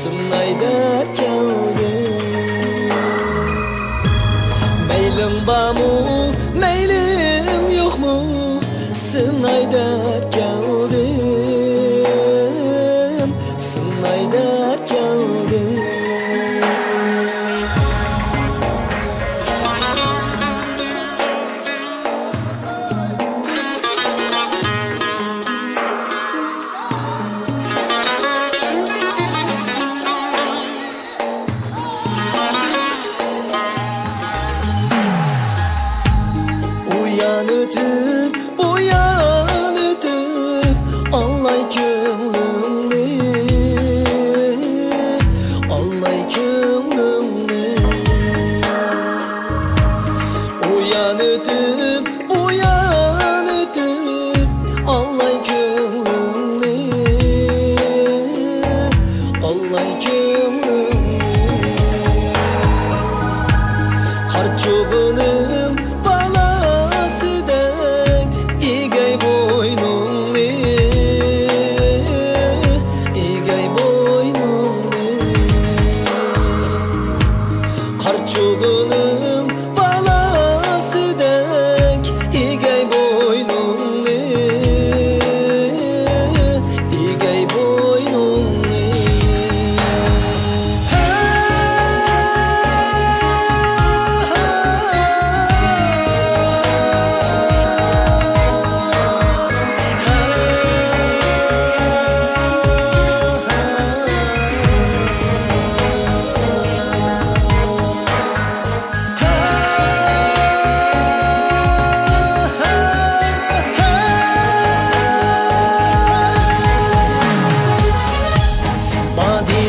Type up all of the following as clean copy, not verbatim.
sınay dep keldim. Meylim barmı, meylim yok mu, sınay dep keldim, sınay dep keldim. Uyan ötüp, anlay könlümni, anlay könlümni. Uyan ötüp, anlay könlümni, anlay könlümni. Kar çobanım Karçuğunun balası denk İgey boynumni, İgey boynumni.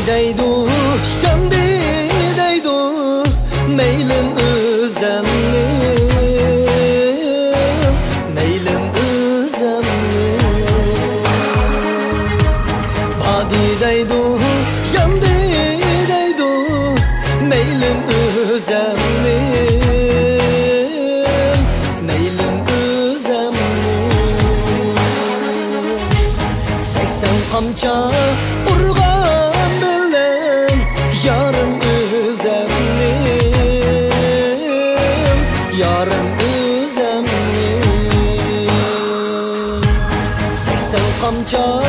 Deydu, şandi deydu, meylim özemni, meylim özemni. Badi deydu, şandi deydu, meylim özemni, meylim özemni. 80 kamça urgan yarım özemnim, yarım özemnim. 80 kamça